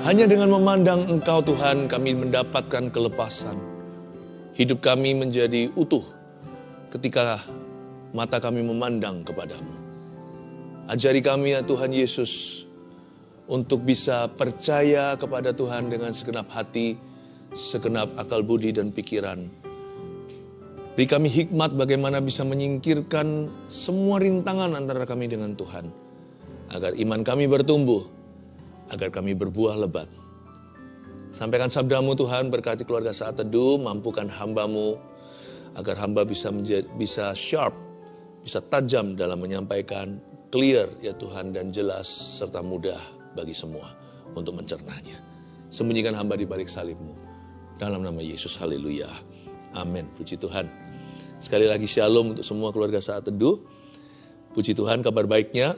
Hanya dengan memandang Engkau Tuhan kami mendapatkan kelepasan. Hidup kami menjadi utuh ketika mata kami memandang kepadamu. Ajari kami ya Tuhan Yesus untuk bisa percaya kepada Tuhan dengan segenap hati, segenap akal budi dan pikiran. Beri kami hikmat bagaimana bisa menyingkirkan semua rintangan antara kami dengan Tuhan. Agar iman kami bertumbuh, agar kami berbuah lebat. Sampaikan sabdamu Tuhan, berkati keluarga Saat Teduh, mampukan hambamu, agar hamba bisa sharp, bisa tajam dalam menyampaikan, clear ya Tuhan, dan jelas serta mudah bagi semua untuk mencernanya. Sembunyikan hamba di balik salib-Mu. Dalam nama Yesus, haleluya. Amin, puji Tuhan. Sekali lagi shalom untuk semua keluarga Saat Teduh. Puji Tuhan, kabar baiknya,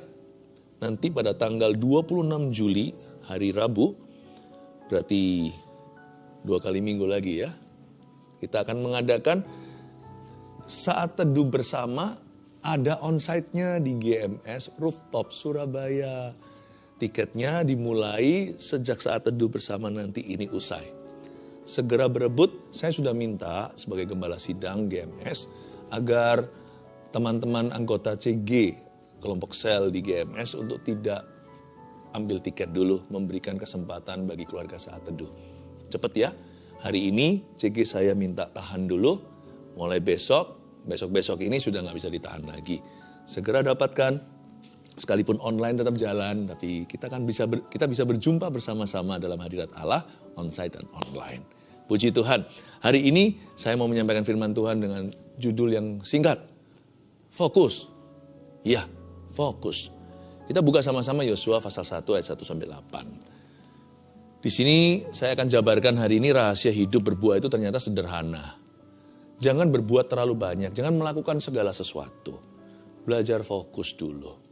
nanti pada tanggal 26 Juli, hari Rabu, berarti 2 kali minggu lagi ya, kita akan mengadakan Saat Teduh bersama, ada onsite-nya di GMS Rooftop Surabaya. Tiketnya dimulai sejak Saat Teduh bersama nanti ini usai. Segera berebut, saya sudah minta sebagai gembala sidang GMS, agar teman-teman anggota CG, kelompok sel di GMS untuk tidak ambil tiket dulu, memberikan kesempatan bagi keluarga Saat Teduh. Cepet ya, hari ini CG saya minta tahan dulu, mulai besok ini sudah nggak bisa ditahan lagi. Segera dapatkan, sekalipun online tetap jalan, tapi kita bisa berjumpa bersama-sama dalam hadirat Allah, onsite dan online. Puji Tuhan, hari ini saya mau menyampaikan firman Tuhan dengan judul yang singkat, fokus. Ya, fokus. Kita buka sama-sama Yosua pasal 1 ayat 1-8. Di sini saya akan jabarkan hari ini rahasia hidup berbuah itu ternyata sederhana. Jangan berbuat terlalu banyak, jangan melakukan segala sesuatu. Belajar fokus dulu.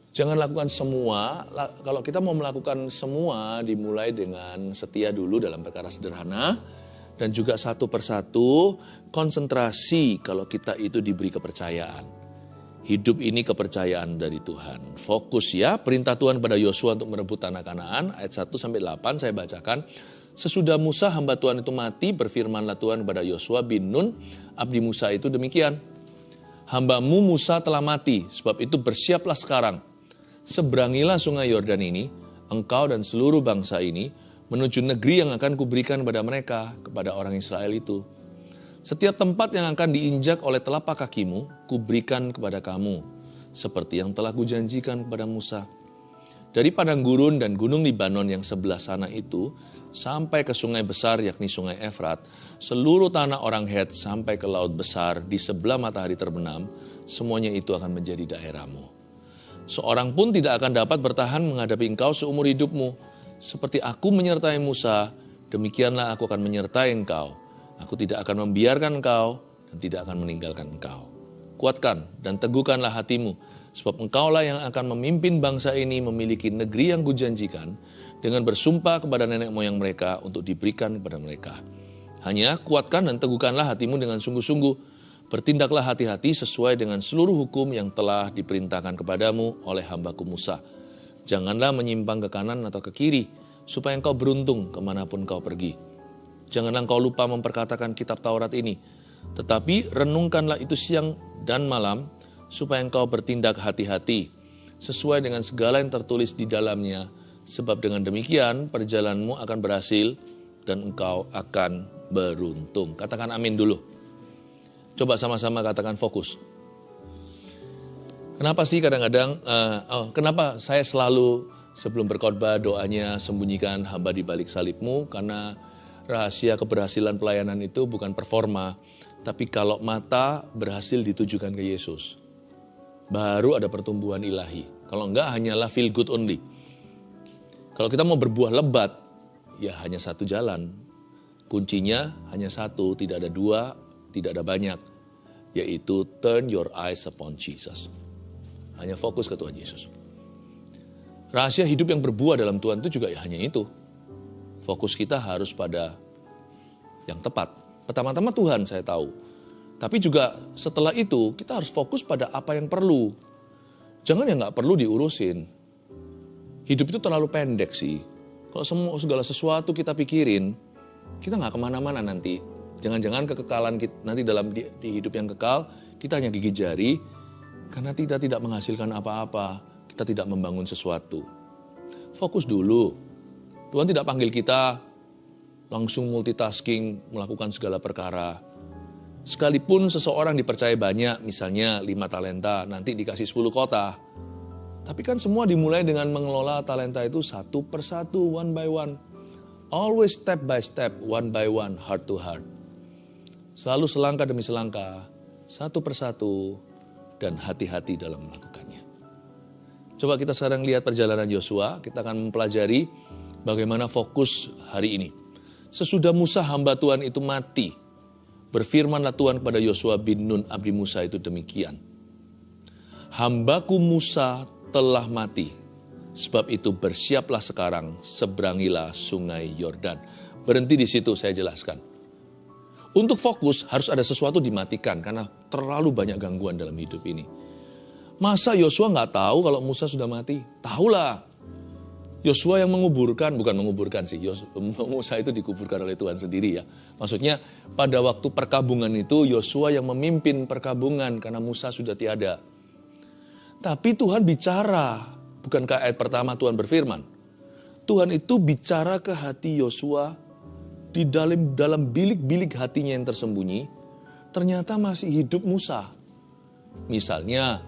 Jangan lakukan semua, kalau kita mau melakukan semua dimulai dengan setia dulu dalam perkara sederhana. Dan juga satu persatu konsentrasi kalau kita itu diberi kepercayaan. Hidup ini kepercayaan dari Tuhan. Fokus ya, perintah Tuhan pada Yosua untuk merebut tanah Kanaan, ayat 1-8 saya bacakan. Sesudah Musa hamba Tuhan itu mati, berfirmanlah Tuhan kepada Yosua bin Nun, abdi Musa itu demikian. Hambamu Musa telah mati, sebab itu bersiaplah sekarang. Seberangilah sungai Yordan ini, engkau dan seluruh bangsa ini, menuju negeri yang akan kuberikan kepada mereka, kepada orang Israel itu. Setiap tempat yang akan diinjak oleh telapak kakimu, kuberikan kepada kamu, seperti yang telah kujanjikan kepada Musa. Dari padang gurun dan gunung Libanon yang sebelah sana itu, sampai ke sungai besar yakni sungai Efrat, seluruh tanah orang Het sampai ke laut besar di sebelah matahari terbenam, semuanya itu akan menjadi daerahmu. Seorang pun tidak akan dapat bertahan menghadapi engkau seumur hidupmu. Seperti aku menyertai Musa, demikianlah aku akan menyertai engkau. Aku tidak akan membiarkan engkau dan tidak akan meninggalkan engkau. Kuatkan dan teguhkanlah hatimu, sebab engkaulah yang akan memimpin bangsa ini memiliki negeri yang kujanjikan, dengan bersumpah kepada nenek moyang mereka untuk diberikan kepada mereka. Hanya kuatkan dan teguhkanlah hatimu dengan sungguh-sungguh. Bertindaklah hati-hati sesuai dengan seluruh hukum yang telah diperintahkan kepadamu oleh hambaku Musa. Janganlah menyimpang ke kanan atau ke kiri, supaya engkau beruntung kemanapun kau pergi. Janganlah engkau lupa memperkatakan kitab Taurat ini, tetapi renungkanlah itu siang dan malam, supaya engkau bertindak hati-hati, sesuai dengan segala yang tertulis di dalamnya, sebab dengan demikian perjalananmu akan berhasil, dan engkau akan beruntung. Katakan amin dulu. Coba sama-sama katakan fokus. Kenapa sih kadang-kadang, kenapa saya selalu sebelum berkhotbah doanya sembunyikan hamba di balik salibmu, karena rahasia keberhasilan pelayanan itu bukan performa, tapi kalau mata berhasil ditujukan ke Yesus, baru ada pertumbuhan ilahi. Kalau enggak hanyalah feel good only. Kalau kita mau berbuah lebat, ya hanya satu jalan. Kuncinya hanya satu, tidak ada dua, tidak ada banyak, yaitu turn your eyes upon Jesus. Hanya fokus ke Tuhan Yesus. Rahasia hidup yang berbuah dalam Tuhan itu juga ya hanya itu. Fokus kita harus pada yang tepat. Pertama-tama Tuhan saya tahu. Tapi juga setelah itu kita harus fokus pada apa yang perlu. Jangan yang gak perlu diurusin. Hidup itu terlalu pendek sih. Kalau segala sesuatu kita pikirin, kita nggak kemana-mana nanti. Jangan-jangan kekekalan kita, nanti dalam di hidup yang kekal, kita hanya gigit jari, karena kita tidak menghasilkan apa-apa, kita tidak membangun sesuatu. Fokus dulu. Tuhan tidak panggil kita langsung multitasking, melakukan segala perkara. Sekalipun seseorang dipercaya banyak, misalnya 5 talenta, nanti dikasih 10 kota. Tapi kan semua dimulai dengan mengelola talenta itu satu persatu, one by one. Always step by step, one by one, heart to heart. Selalu selangkah demi selangkah, satu persatu, dan hati-hati dalam melakukannya. Coba kita sekarang lihat perjalanan Yosua, kita akan mempelajari bagaimana fokus hari ini. Sesudah Musa hamba Tuhan itu mati, berfirmanlah Tuhan kepada Yosua bin Nun abdi Musa itu demikian. Hambaku Musa telah mati, sebab itu bersiaplah sekarang, seberangilah sungai Yordan. Berhenti di situ, saya jelaskan. Untuk fokus harus ada sesuatu dimatikan, karena terlalu banyak gangguan dalam hidup ini. Masa Yosua nggak tahu kalau Musa sudah mati? Tahulah. Yosua yang menguburkan, bukan menguburkan sih, Musa itu dikuburkan oleh Tuhan sendiri ya. Maksudnya pada waktu perkabungan itu Yosua yang memimpin perkabungan karena Musa sudah tiada. Tapi Tuhan bicara, bukankah ayat pertama Tuhan berfirman? Tuhan itu bicara ke hati Yosua, di dalam bilik-bilik hatinya yang tersembunyi, ternyata masih hidup Musa. Misalnya,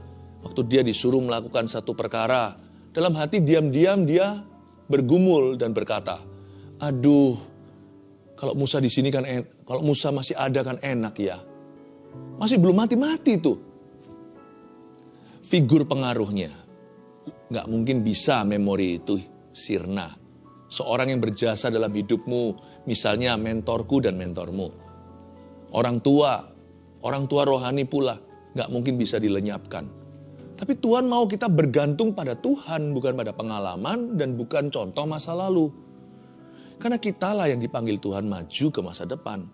waktu dia disuruh melakukan satu perkara, dalam hati diam-diam dia bergumul dan berkata, aduh, kalau Musa di sini kan, kalau Musa masih ada kan enak ya. Masih belum mati-mati tuh. Figur pengaruhnya, nggak mungkin bisa memori itu sirna. Seorang yang berjasa dalam hidupmu, misalnya mentorku dan mentormu. Orang tua rohani pula, nggak mungkin bisa dilenyapkan. Tapi Tuhan mau kita bergantung pada Tuhan, bukan pada pengalaman dan bukan contoh masa lalu. Karena kitalah yang dipanggil Tuhan maju ke masa depan.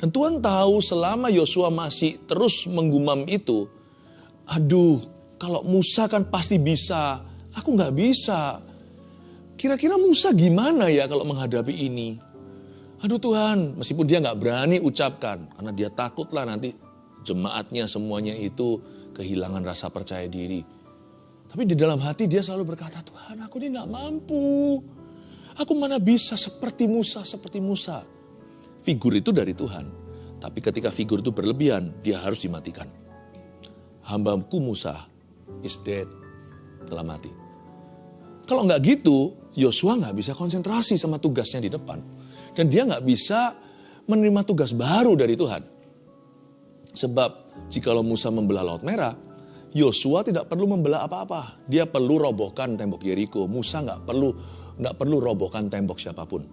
Dan Tuhan tahu selama Yosua masih terus menggumam itu, aduh, kalau Musa kan pasti bisa, aku nggak bisa. Kira-kira Musa gimana ya kalau menghadapi ini? Aduh Tuhan, meskipun dia nggak berani ucapkan, karena dia takutlah nanti jemaatnya semuanya itu kehilangan rasa percaya diri. Tapi di dalam hati dia selalu berkata, Tuhan aku ini nggak mampu. Aku mana bisa seperti Musa. Figur itu dari Tuhan. Tapi ketika figur itu berlebihan, dia harus dimatikan. Hambaku Musa is dead, telah mati. Kalau nggak gitu, Yosua nggak bisa konsentrasi sama tugasnya di depan. Dan dia nggak bisa menerima tugas baru dari Tuhan. Sebab jikalau Musa membelah Laut Merah, Yosua tidak perlu membelah apa-apa. Dia perlu robohkan tembok Yeriko. Musa nggak perlu robohkan tembok siapapun.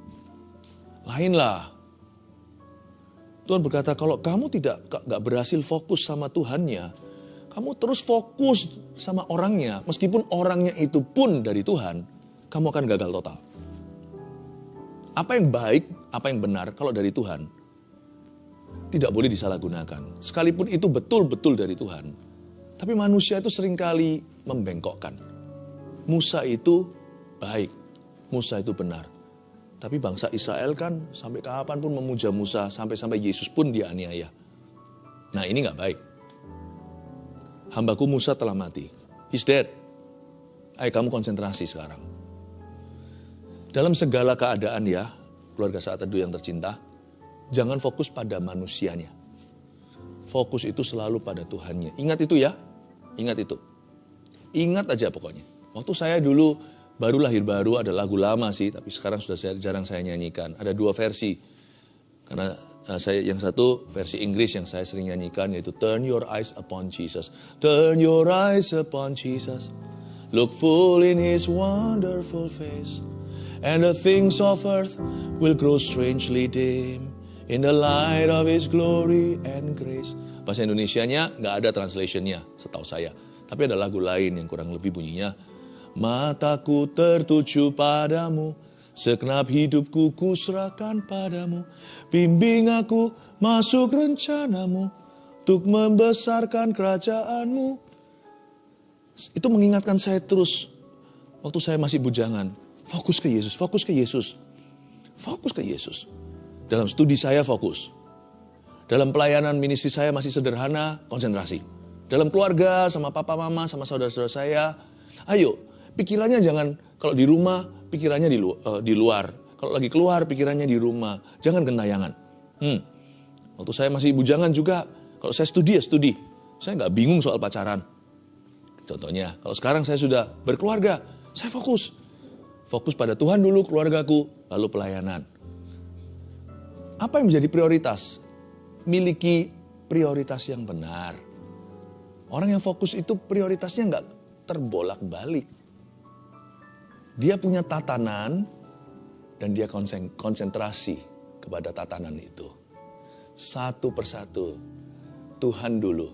Lainlah. Tuhan berkata, kalau kamu nggak berhasil fokus sama Tuhannya, kamu terus fokus sama orangnya, meskipun orangnya itu pun dari Tuhan, kamu akan gagal total. Apa yang baik, apa yang benar kalau dari Tuhan, tidak boleh disalahgunakan. Sekalipun itu betul-betul dari Tuhan, tapi manusia itu seringkali membengkokkan. Musa itu baik, Musa itu benar. Tapi bangsa Israel kan sampai kapanpun memuja Musa, sampai Yesus pun dianiaya. Nah ini gak baik. Hambaku Musa telah mati. He's dead. Ayo kamu konsentrasi sekarang. Dalam segala keadaan ya, keluarga Saat Teduh yang tercinta, jangan fokus pada manusianya. Fokus itu selalu pada Tuhannya. Ingat itu ya, ingat itu. Ingat aja pokoknya. Waktu saya dulu baru lahir baru, ada lagu lama sih, tapi sekarang sudah jarang saya nyanyikan. Ada 2 versi. Karena yang satu versi Inggris yang saya sering nyanyikan yaitu Turn your eyes upon Jesus. Turn your eyes upon Jesus. Look full in his wonderful face. And the things of earth will grow strangely dim in the light of his glory and grace. Bahasa Indonesianya nggak ada translationnya setahu saya. Tapi ada lagu lain yang kurang lebih bunyinya, mataku tertuju padamu, segenap hidupku kuserahkan padamu. Bimbing aku masuk rencanamu, untuk membesarkan kerajaanmu. Itu mengingatkan saya terus, waktu saya masih bujangan. Fokus ke Yesus, fokus ke Yesus. Fokus ke Yesus. Dalam studi saya fokus. Dalam pelayanan ministry saya masih sederhana, konsentrasi. Dalam keluarga, sama papa mama, sama saudara-saudara saya, ayo pikirannya jangan, kalau di rumah pikirannya di luar. Kalau lagi keluar pikirannya di rumah. Jangan gentayangan. Waktu saya masih bujangan juga, kalau saya studi ya studi. Saya nggak bingung soal pacaran. Contohnya, kalau sekarang saya sudah berkeluarga, saya fokus. Fokus pada Tuhan dulu, keluargaku, lalu pelayanan. Apa yang menjadi prioritas? Miliki prioritas yang benar. Orang yang fokus itu prioritasnya nggak terbolak-balik. Dia punya tatanan dan dia konsentrasi kepada tatanan itu. Satu persatu. Tuhan dulu.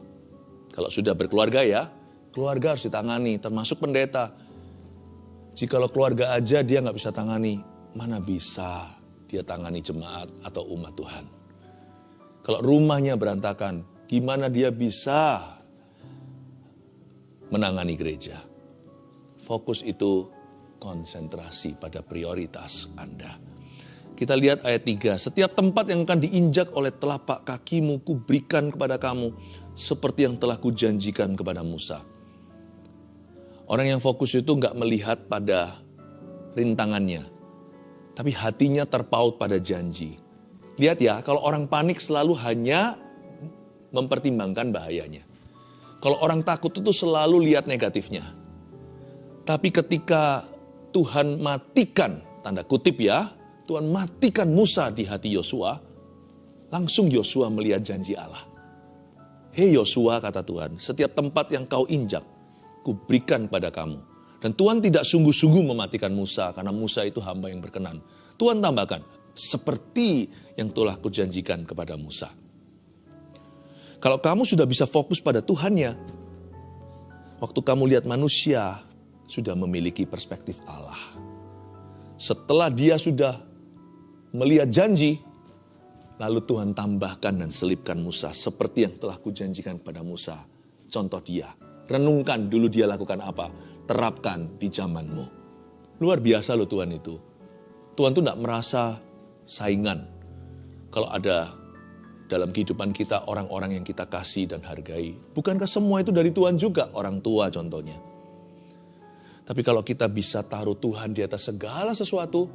Kalau sudah berkeluarga ya, keluarga harus ditangani, termasuk pendeta. Jikalau keluarga aja dia nggak bisa tangani, mana bisa dia tangani jemaat atau umat Tuhan. Kalau rumahnya berantakan, gimana dia bisa menangani gereja? Fokus itu konsentrasi pada prioritas Anda. Kita lihat ayat 3. Setiap tempat yang akan diinjak oleh telapak kakimu, kuberikan kepada kamu, seperti yang telah kujanjikan kepada Musa. Orang yang fokus itu nggak melihat pada rintangannya, tapi hatinya terpaut pada janji. Lihat ya, kalau orang panik selalu hanya mempertimbangkan bahayanya. Kalau orang takut itu selalu lihat negatifnya. Tapi ketika Tuhan matikan, tanda kutip ya, Tuhan matikan Musa di hati Yosua, langsung Yosua melihat janji Allah. Hei Yosua, kata Tuhan, setiap tempat yang kau injak, kuberikan pada kamu. Dan Tuhan tidak sungguh-sungguh mematikan Musa, karena Musa itu hamba yang berkenan. Tuhan tambahkan, seperti yang telah kujanjikan kepada Musa. Kalau kamu sudah bisa fokus pada Tuhannya, waktu kamu lihat manusia, sudah memiliki perspektif Allah. Setelah dia sudah melihat janji, lalu Tuhan tambahkan dan selipkan Musa, seperti yang telah kujanjikan pada Musa. Contoh dia, renungkan dulu dia lakukan apa, terapkan di zamanmu. Luar biasa loh Tuhan itu. Tuhan tuh tidak merasa saingan. Kalau ada dalam kehidupan kita orang-orang yang kita kasih dan hargai. Bukankah semua itu dari Tuhan juga? Orang tua contohnya. Tapi kalau kita bisa taruh Tuhan di atas segala sesuatu,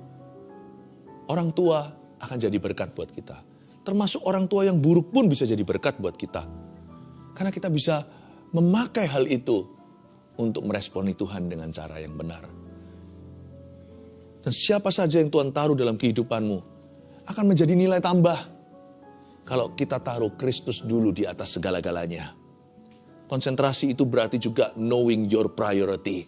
orang tua akan jadi berkat buat kita. Termasuk orang tua yang buruk pun bisa jadi berkat buat kita. Karena kita bisa memakai hal itu untuk meresponi Tuhan dengan cara yang benar. Dan siapa saja yang Tuhan taruh dalam kehidupanmu akan menjadi nilai tambah. Kalau kita taruh Kristus dulu di atas segala-galanya. Konsentrasi itu berarti juga knowing your priority.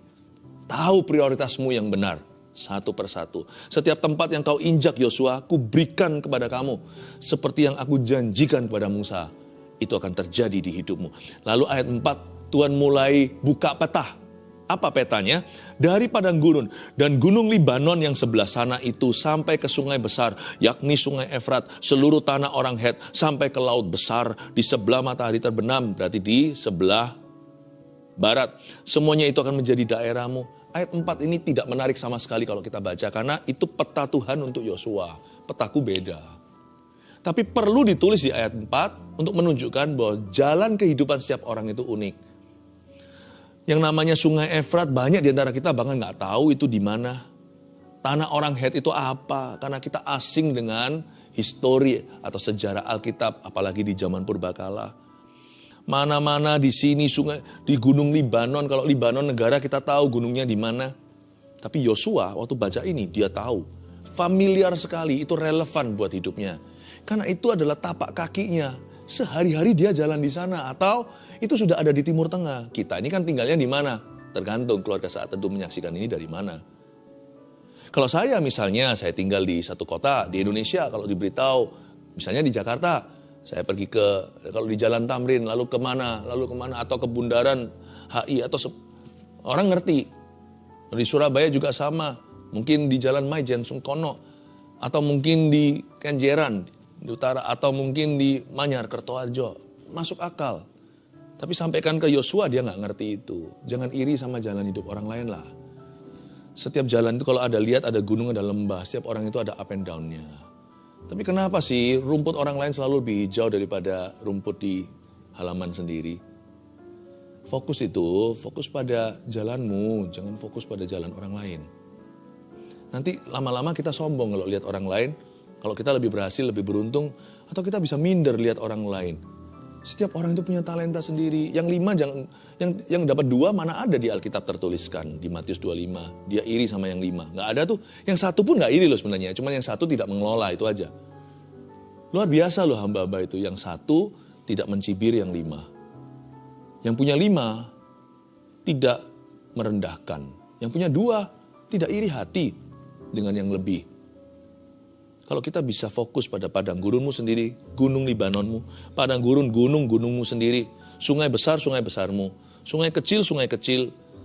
Tahu prioritasmu yang benar. Satu persatu. Setiap tempat yang kau injak Yosua, ku berikan kepada kamu. Seperti yang aku janjikan kepada Musa. Itu akan terjadi di hidupmu. Lalu ayat 4, Tuhan mulai buka peta. Apa petanya? Dari padang gurun dan gunung Libanon yang sebelah sana itu sampai ke sungai besar, yakni sungai Efrat, seluruh tanah orang Het, sampai ke laut besar di sebelah matahari terbenam, berarti di sebelah barat. Semuanya itu akan menjadi daerahmu. Ayat 4 ini tidak menarik sama sekali kalau kita baca, karena itu peta Tuhan untuk Yosua. Petaku beda. Tapi perlu ditulis di ayat 4 untuk menunjukkan bahwa jalan kehidupan setiap orang itu unik. Yang namanya sungai Efrat, banyak di antara kita bahkan nggak tahu itu di mana. Tanah orang Het itu apa? Karena kita asing dengan histori atau sejarah Alkitab, apalagi di zaman purbakala. Mana-mana di sini sungai, di gunung Libanon. Kalau Libanon negara kita tahu gunungnya di mana. Tapi Yosua waktu baca ini dia tahu. Familiar sekali, itu relevan buat hidupnya. Karena itu adalah tapak kakinya. Sehari-hari dia jalan di sana, atau itu sudah ada di Timur Tengah. Kita ini kan tinggalnya di mana? Tergantung keluarga Saat Teduh menyaksikan ini dari mana. Kalau saya misalnya, saya tinggal di satu kota di Indonesia, kalau diberitahu, misalnya di Jakarta, saya pergi kalau di Jalan Tamrin, lalu kemana, atau ke Bundaran HI, atau orang ngerti. Di Surabaya juga sama, mungkin di Jalan Maijen, Sungkono, atau mungkin di Kenjeran, di utara, atau mungkin di Manyar, Kertoharjo, masuk akal. Tapi sampaikan ke Yosua, dia nggak ngerti itu. Jangan iri sama jalan hidup orang lain lah. Setiap jalan itu kalau ada lihat ada gunung, ada lembah. Setiap orang itu ada up and down-nya. Tapi kenapa sih rumput orang lain selalu lebih hijau daripada rumput di halaman sendiri? Fokus pada jalanmu, jangan fokus pada jalan orang lain. Nanti lama-lama kita sombong kalau lihat orang lain, kalau kita lebih berhasil, lebih beruntung, atau kita bisa minder lihat orang lain. Setiap orang itu punya talenta sendiri. Yang 5 jangan, yang dapat 2 mana ada di Alkitab tertuliskan di Matius 25. Dia iri sama yang 5. Nggak ada tuh. Yang 1 pun nggak iri loh sebenarnya. Cuma yang 1 tidak mengelola, itu aja. Luar biasa loh hamba-hamba itu. Yang 1 tidak mencibir yang 5. Yang punya 5 tidak merendahkan. Yang punya 2 tidak iri hati dengan yang lebih. Kalau kita bisa fokus pada padang gurunmu sendiri, gunung Libanonmu, padang gurun, gunungmu sendiri, sungai besar, sungai besarmu, sungai kecil,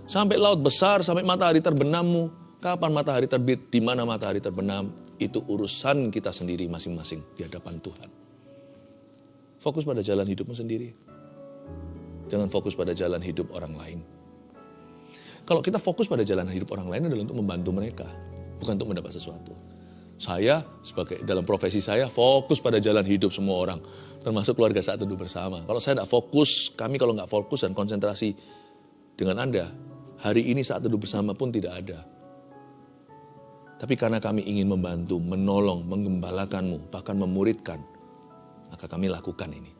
sampai laut besar, sampai matahari terbenammu. Kapan matahari terbit, di mana matahari terbenam, itu urusan kita sendiri masing-masing di hadapan Tuhan. Fokus pada jalan hidupmu sendiri. Jangan fokus pada jalan hidup orang lain. Kalau kita fokus pada jalan hidup orang lain adalah untuk membantu mereka, bukan untuk mendapat sesuatu. Saya sebagai dalam profesi saya fokus pada jalan hidup semua orang, termasuk keluarga Saat Teduh Bersama. Kalau saya tidak fokus, kami kalau nggak fokus dan konsentrasi dengan Anda, hari ini Saat Teduh Bersama pun tidak ada. Tapi karena kami ingin membantu, menolong, menggembalakanmu, bahkan memuridkan, maka kami lakukan ini.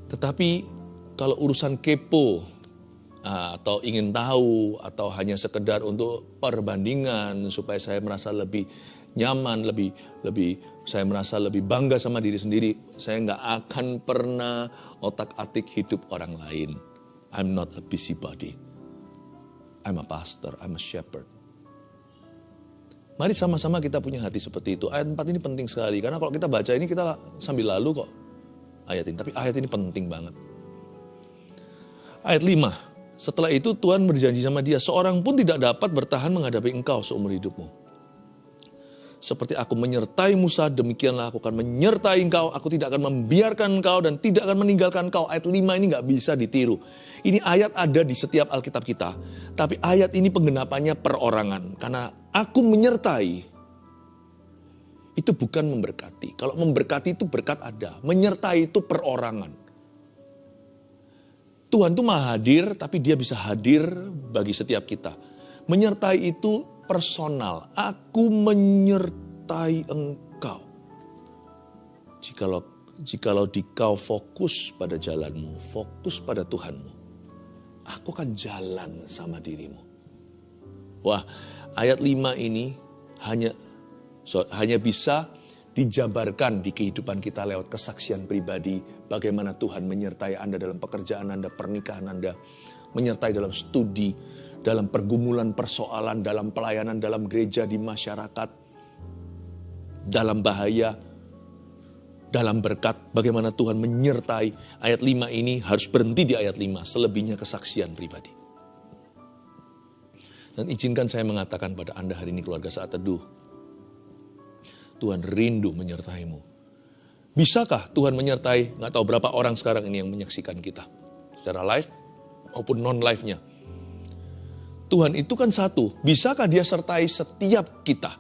Tetapi kalau urusan kepo, atau ingin tahu, atau hanya sekedar untuk perbandingan supaya saya merasa lebih nyaman, lebih saya merasa lebih bangga sama diri sendiri, saya nggak akan pernah otak-atik hidup orang lain. I'm not a busybody. I'm a pastor, I'm a shepherd. Mari sama-sama kita punya hati seperti itu. Ayat 4 ini penting sekali, karena kalau kita baca ini kita sambil lalu kok ayat ini. Tapi ayat ini penting banget. Ayat 5. Setelah itu Tuhan berjanji sama dia, seorang pun tidak dapat bertahan menghadapi engkau seumur hidupmu. Seperti aku menyertai Musa, demikianlah aku akan menyertai engkau. Aku tidak akan membiarkan engkau dan tidak akan meninggalkan engkau. Ayat 5 ini gak bisa ditiru. Ini ayat ada di setiap Alkitab kita. Tapi ayat ini penggenapannya perorangan. Karena aku menyertai, itu bukan memberkati. Kalau memberkati itu berkat ada. Menyertai itu perorangan. Tuhan itu maha hadir, tapi dia bisa hadir bagi setiap kita. Menyertai itu personal. Aku menyertai engkau. Jikalau dikau fokus pada jalanmu, fokus pada Tuhanmu, aku akan jalan sama dirimu. Wah, ayat 5 ini hanya bisa dijabarkan di kehidupan kita lewat kesaksian pribadi. Bagaimana Tuhan menyertai Anda dalam pekerjaan Anda, pernikahan Anda, menyertai dalam studi, dalam pergumulan persoalan, dalam pelayanan, dalam gereja, di masyarakat, dalam bahaya, dalam berkat. Bagaimana Tuhan menyertai. Ayat 5 ini harus berhenti di ayat 5, selebihnya kesaksian pribadi. Dan izinkan saya mengatakan pada Anda hari ini, keluarga Saat Teduh, Tuhan rindu menyertaimu. Bisakah Tuhan menyertai? Nggak tahu berapa orang sekarang ini yang menyaksikan kita, secara live maupun non-live-nya. Tuhan itu kan satu. Bisakah dia sertai setiap kita?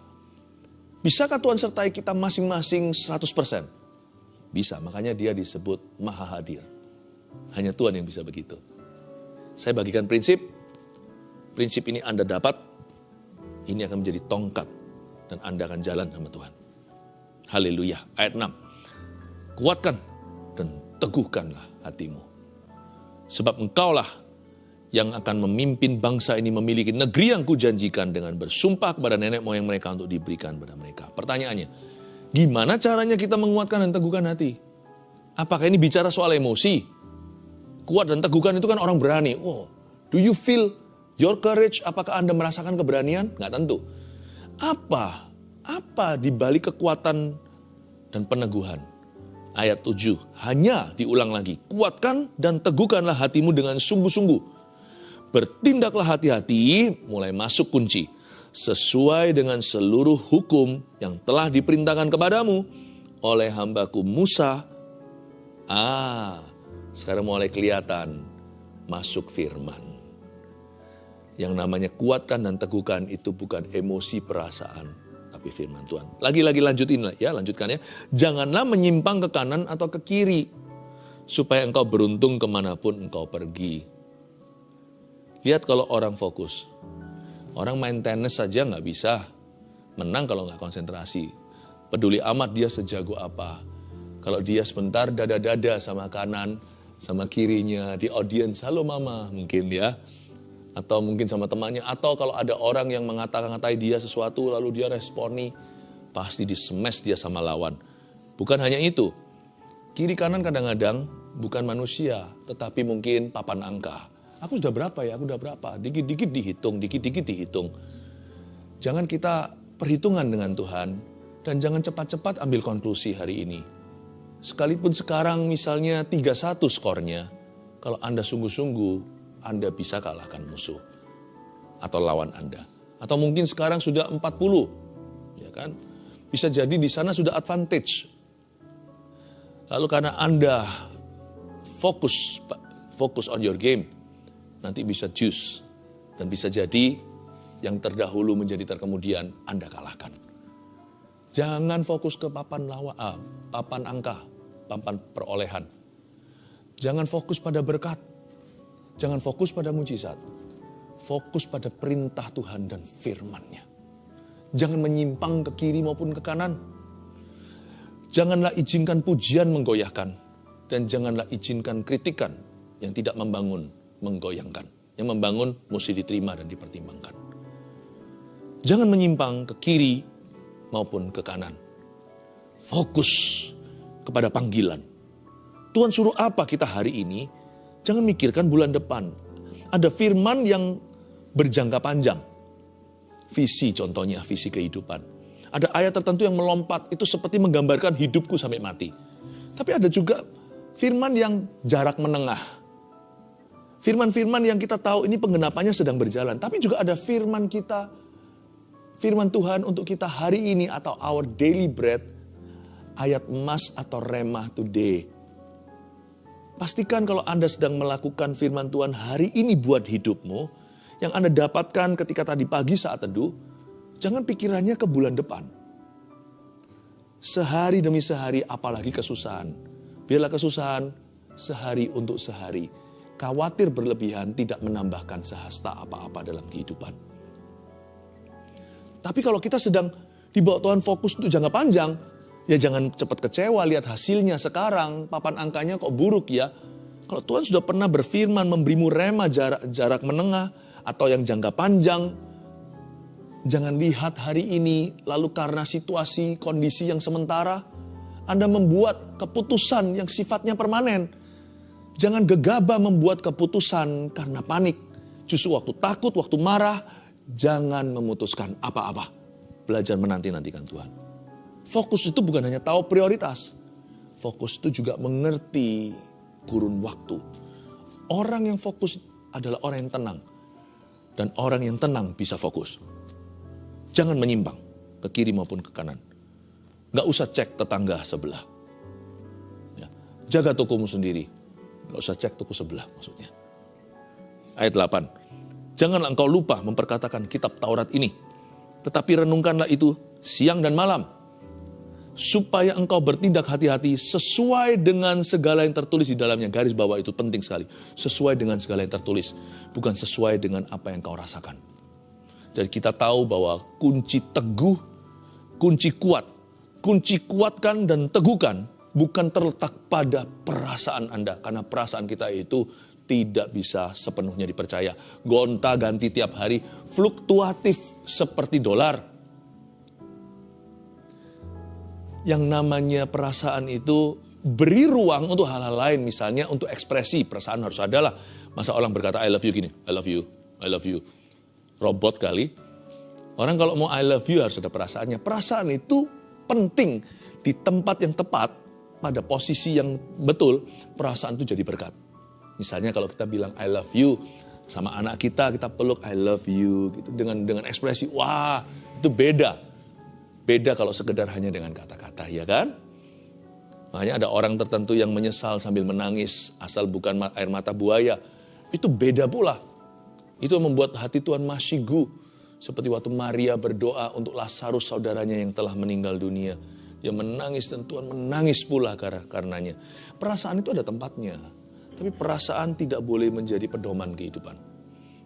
Bisakah Tuhan sertai kita masing-masing 100%? Bisa, makanya dia disebut maha hadir. Hanya Tuhan yang bisa begitu. Saya bagikan prinsip ini Anda dapat, ini akan menjadi tongkat, dan Anda akan jalan sama Tuhan. Haleluya. Ayat 6. Kuatkan dan teguhkanlah hatimu. Sebab engkaulah yang akan memimpin bangsa ini memiliki negeri yang kujanjikan dengan bersumpah kepada nenek moyang mereka untuk diberikan kepada mereka. Pertanyaannya, gimana caranya kita menguatkan dan teguhkan hati? Apakah ini bicara soal emosi? Kuat dan teguhkan itu kan orang berani. Oh, do you feel your courage? Apakah Anda merasakan keberanian? Nggak tentu. Apa di balik kekuatan dan peneguhan? Ayat 7, hanya diulang lagi. Kuatkan dan teguhkanlah hatimu dengan sungguh-sungguh. Bertindaklah hati-hati, mulai masuk kunci. Sesuai dengan seluruh hukum yang telah diperintahkan kepadamu oleh hambaku Musa. Sekarang mulai kelihatan masuk firman. Yang namanya kuatkan dan teguhkan itu bukan emosi perasaan, tapi firman Tuhan. Lagi-lagi lanjutkan ya. Janganlah menyimpang ke kanan atau ke kiri, supaya engkau beruntung kemanapun engkau pergi. Lihat kalau orang fokus. Orang main tenis saja nggak bisa menang kalau nggak konsentrasi. Peduli amat dia sejago apa. Kalau dia sebentar dada-dada sama kanan, sama kirinya, di audiens, halo mama mungkin ya. Atau mungkin sama temannya, atau kalau ada orang yang mengata-ngatai dia sesuatu lalu dia responi, pasti di-smash dia sama lawan. Bukan hanya itu, kiri kanan kadang-kadang bukan manusia, tetapi mungkin papan angka. Aku sudah berapa ya, aku sudah berapa, dikit-dikit dihitung. Jangan kita perhitungan dengan Tuhan, dan jangan cepat-cepat ambil konklusi hari ini. Sekalipun sekarang misalnya 3-1 skornya, kalau Anda sungguh-sungguh, Anda bisa kalahkan musuh atau lawan Anda. Atau mungkin sekarang sudah 40, ya kan? Bisa jadi di sana sudah advantage. Lalu karena Anda fokus on your game, nanti bisa juice dan bisa jadi yang terdahulu menjadi terkemudian Anda kalahkan. Jangan fokus ke papan angka, papan perolehan. Jangan fokus pada berkat. Jangan fokus pada mujizat, fokus pada perintah Tuhan dan firman-Nya. Jangan menyimpang ke kiri maupun ke kanan. Janganlah izinkan pujian menggoyahkan, dan janganlah izinkan kritikan yang tidak membangun, menggoyangkan. Yang membangun mesti diterima dan dipertimbangkan. Jangan menyimpang ke kiri maupun ke kanan. Fokus kepada panggilan. Tuhan suruh apa kita hari ini? Jangan mikirkan bulan depan. Ada firman yang berjangka panjang. Visi contohnya, visi kehidupan. Ada ayat tertentu yang melompat, itu seperti menggambarkan hidupku sampai mati. Tapi ada juga firman yang jarak menengah. Firman-firman yang kita tahu ini penggenapannya sedang berjalan. Tapi juga ada firman kita, firman Tuhan untuk kita hari ini atau our daily bread, ayat emas atau remah today. Pastikan kalau Anda sedang melakukan firman Tuhan hari ini buat hidupmu, yang Anda dapatkan ketika tadi pagi saat teduh, jangan pikirannya ke bulan depan. Sehari demi sehari, apalagi kesusahan. Biarlah kesusahan sehari untuk sehari. Khawatir berlebihan tidak menambahkan sehasta apa-apa dalam kehidupan. Tapi kalau kita sedang dibawa Tuhan fokus untuk jangka panjang, ya jangan cepat kecewa lihat hasilnya sekarang, papan angkanya kok buruk ya. Kalau Tuhan sudah pernah berfirman memberimu rema jarak menengah atau yang jangka panjang, jangan lihat hari ini lalu karena situasi, kondisi yang sementara, Anda membuat keputusan yang sifatnya permanen. Jangan gegabah membuat keputusan karena panik. Justru waktu takut, waktu marah, jangan memutuskan apa-apa. Belajar menanti-nantikan Tuhan. Fokus itu bukan hanya tahu prioritas. Fokus itu juga mengerti kurun waktu. Orang yang fokus adalah orang yang tenang. Dan orang yang tenang bisa fokus. Jangan menyimpang ke kiri maupun ke kanan. Gak usah cek tetangga sebelah. Ya. Jaga tokomu sendiri. Gak usah cek toko sebelah maksudnya. Ayat 8. Janganlah engkau lupa memperkatakan kitab Taurat ini. Tetapi renungkanlah itu siang dan malam. Supaya engkau bertindak hati-hati sesuai dengan segala yang tertulis di dalamnya. Garis bawah itu penting sekali. Sesuai dengan segala yang tertulis. Bukan sesuai dengan apa yang kau rasakan. Jadi kita tahu bahwa kunci teguh, kunci kuat, kunci kuatkan dan teguhkan bukan terletak pada perasaan Anda. Karena perasaan kita itu tidak bisa sepenuhnya dipercaya. Gonta-ganti tiap hari, fluktuatif seperti dolar. Yang namanya perasaan itu beri ruang untuk hal-hal lain. Misalnya untuk ekspresi, perasaan harus ada lah. Masa orang berkata I love you gini, I love you, I love you. Robot kali. Orang kalau mau I love you harus ada perasaannya. Perasaan itu penting di tempat yang tepat, pada posisi yang betul, perasaan itu jadi berkat. Misalnya kalau kita bilang I love you sama anak kita peluk I love you gitu dengan ekspresi, wah itu beda. Beda kalau sekedar hanya dengan kata-kata, ya kan? Makanya ada orang tertentu yang menyesal sambil menangis asal bukan air mata buaya. Itu beda pula. Itu yang membuat hati Tuhan masyigu. Seperti waktu Maria berdoa untuk Lazarus saudaranya yang telah meninggal dunia. Dia menangis dan Tuhan menangis pula karenanya. Perasaan itu ada tempatnya. Tapi perasaan tidak boleh menjadi pedoman kehidupan.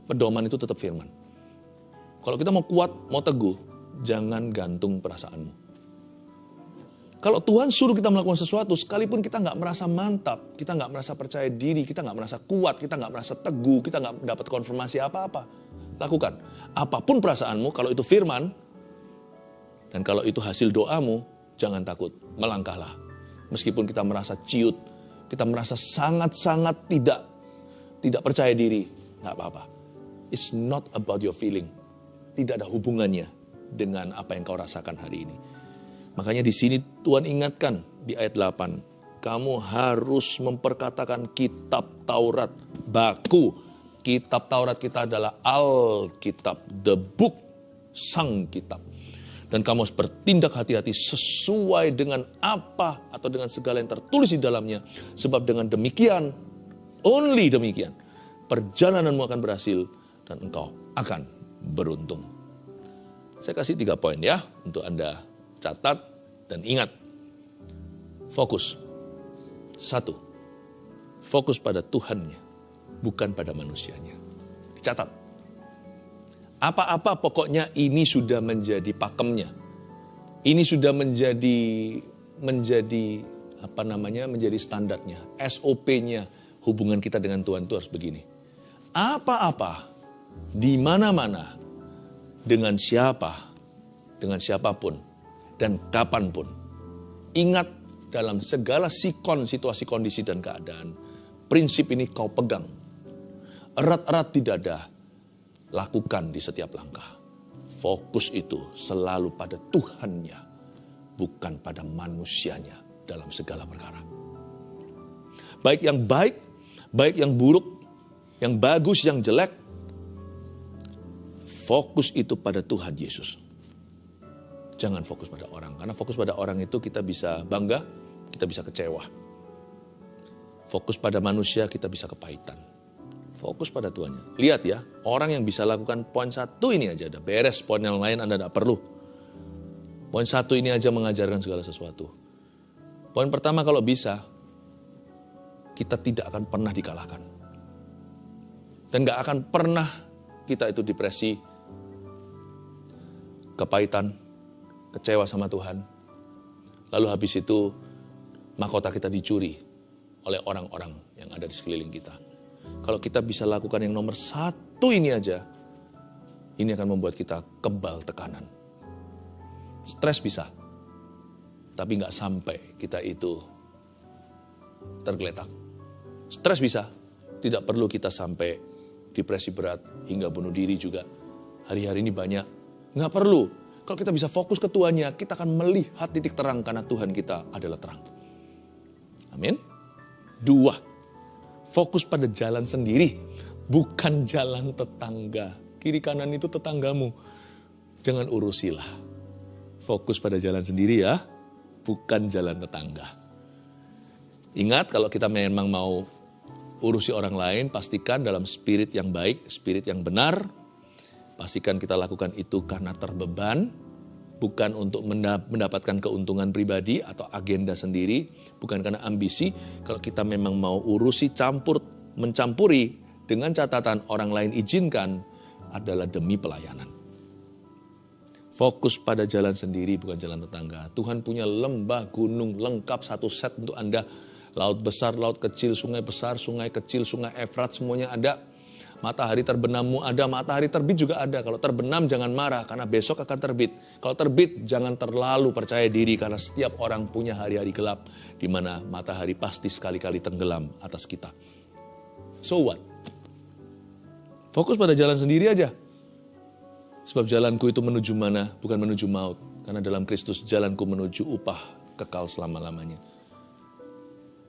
Pedoman itu tetap firman. Kalau kita mau kuat, mau teguh, jangan gantung perasaanmu. Kalau Tuhan suruh kita melakukan sesuatu, sekalipun kita nggak merasa mantap, kita nggak merasa percaya diri, kita nggak merasa kuat, kita nggak merasa teguh, kita nggak dapat konfirmasi apa-apa, lakukan. Apapun perasaanmu, kalau itu firman, dan kalau itu hasil doamu, jangan takut, melangkahlah. Meskipun kita merasa ciut, kita merasa sangat-sangat tidak percaya diri, nggak apa-apa. It's not about your feeling. Tidak ada hubungannya dengan apa yang kau rasakan hari ini. Makanya di sini Tuhan ingatkan di ayat 8. Kamu harus memperkatakan kitab Taurat baku. Kitab Taurat kita adalah Alkitab, the book, sang kitab. Dan kamu harus bertindak hati-hati sesuai dengan apa atau dengan segala yang tertulis di dalamnya. Sebab dengan demikian, only demikian, perjalananmu akan berhasil dan engkau akan beruntung. Saya kasih 3 poin ya untuk Anda catat dan ingat. Fokus. 1. Fokus pada Tuhannya, bukan pada manusianya. Dicatat. Apa-apa pokoknya ini sudah menjadi pakemnya. Ini sudah menjadi menjadi standarnya, SOP-nya hubungan kita dengan Tuhan itu harus begini. Apa-apa, di mana-mana, dengan siapa, dengan siapapun, dan kapanpun. Ingat dalam segala sikon, situasi, kondisi, dan keadaan. Prinsip ini kau pegang. Erat-erat di dada. Lakukan di setiap langkah. Fokus itu selalu pada Tuhannya. Bukan pada manusianya dalam segala perkara. Baik yang buruk, yang bagus, yang jelek. Fokus itu pada Tuhan Yesus. Jangan fokus pada orang. Karena fokus pada orang itu kita bisa bangga, kita bisa kecewa. Fokus pada manusia kita bisa kepahitan. Fokus pada Tuhannya. Lihat ya, orang yang bisa lakukan poin 1 ini aja udah beres. Poin yang lain Anda tidak perlu. Poin 1 ini aja mengajarkan segala sesuatu. Poin pertama kalau bisa, kita tidak akan pernah dikalahkan. Dan gak akan pernah kita itu depresi, kepahitan, kecewa sama Tuhan. Lalu habis itu mahkota kita dicuri oleh orang-orang yang ada di sekeliling kita. Kalau kita bisa lakukan yang nomor 1 ini aja, ini akan membuat kita kebal tekanan. Stres bisa, tapi gak sampai kita itu tergeletak. Stres bisa, tidak perlu kita sampai depresi berat hingga bunuh diri juga. Hari-hari ini banyak, gak perlu. Kalau kita bisa fokus ke Tuhannya, kita akan melihat titik terang karena Tuhan kita adalah terang. Amin. 2. Fokus pada jalan sendiri, bukan jalan tetangga. Kiri kanan itu tetanggamu. Jangan urusilah. Fokus pada jalan sendiri ya, bukan jalan tetangga. Ingat kalau kita memang mau urusi orang lain, pastikan dalam spirit yang baik, spirit yang benar. Pastikan kita lakukan itu karena terbeban, bukan untuk mendapatkan keuntungan pribadi atau agenda sendiri, bukan karena ambisi. Kalau kita memang mau urusi mencampuri dengan catatan orang lain izinkan, adalah demi pelayanan. Fokus pada jalan sendiri, bukan jalan tetangga. Tuhan punya lembah, gunung, lengkap satu set untuk Anda. Laut besar, laut kecil, sungai besar, sungai kecil, sungai Efrat, semuanya ada. Matahari terbenammu ada, matahari terbit juga ada. Kalau terbenam jangan marah karena besok akan terbit. Kalau terbit jangan terlalu percaya diri karena setiap orang punya hari-hari gelap di mana matahari pasti sekali-kali tenggelam atas kita. So what? Fokus pada jalan sendiri aja. Sebab jalanku itu menuju mana? Bukan menuju maut. Karena dalam Kristus jalanku menuju upah kekal selama-lamanya.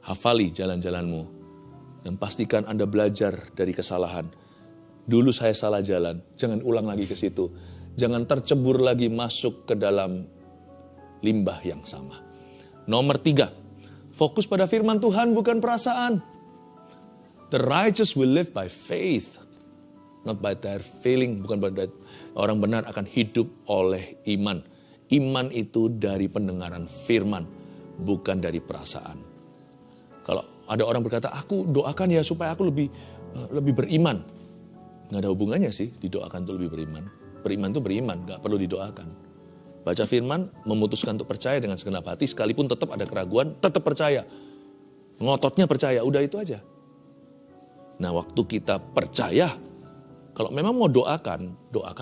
Hafali jalan-jalanmu. Dan pastikan Anda belajar dari kesalahan. Dulu saya salah jalan, jangan ulang lagi ke situ. Jangan tercebur lagi masuk ke dalam limbah yang sama. Nomor 3, fokus pada firman Tuhan bukan perasaan. The righteous will live by faith. not by their feeling, bukan pada orang benar akan hidup oleh iman. Iman itu dari pendengaran firman, bukan dari perasaan. Kalau ada orang berkata, aku doakan ya supaya aku lebih beriman. Nggak ada hubungannya sih, didoakan itu lebih beriman. Beriman itu beriman, nggak perlu didoakan. Baca firman, memutuskan untuk percaya dengan segenap hati, sekalipun tetap ada keraguan, tetap percaya. Ngototnya percaya, udah itu aja. Nah, waktu kita percaya, kalau memang mau doakan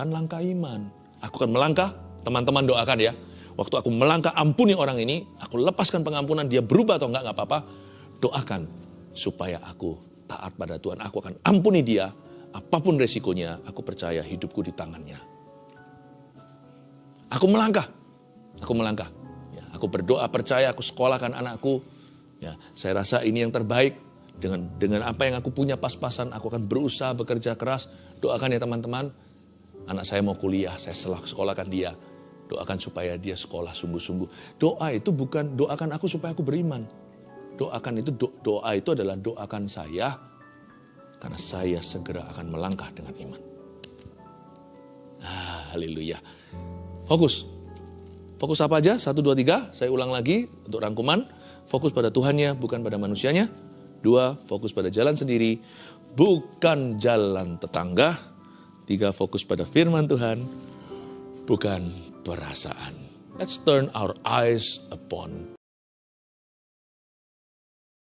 langkah iman. Aku akan melangkah, teman-teman doakan ya. Waktu aku melangkah, ampuni orang ini, aku lepaskan pengampunan, dia berubah atau enggak apa-apa. Doakan supaya aku taat pada Tuhan. Aku akan ampuni dia, apapun resikonya, aku percaya hidupku di tangannya. Aku melangkah. Ya, aku berdoa, percaya, aku sekolahkan anakku. Ya, saya rasa ini yang terbaik. Dengan apa yang aku punya pas-pasan, aku akan berusaha bekerja keras. Doakan ya teman-teman, anak saya mau kuliah, saya sekolahkan dia. Doakan supaya dia sekolah sungguh-sungguh. Doa itu bukan doakan aku supaya aku beriman. Doakan itu, doa itu adalah doakan saya, karena saya segera akan melangkah dengan iman. Haleluya. Fokus apa aja? 1, 2, 3. Saya ulang lagi untuk rangkuman. Fokus pada Tuhannya, bukan pada manusianya. 2, fokus pada jalan sendiri, bukan jalan tetangga. 3, fokus pada firman Tuhan, bukan perasaan. Let's turn our eyes upon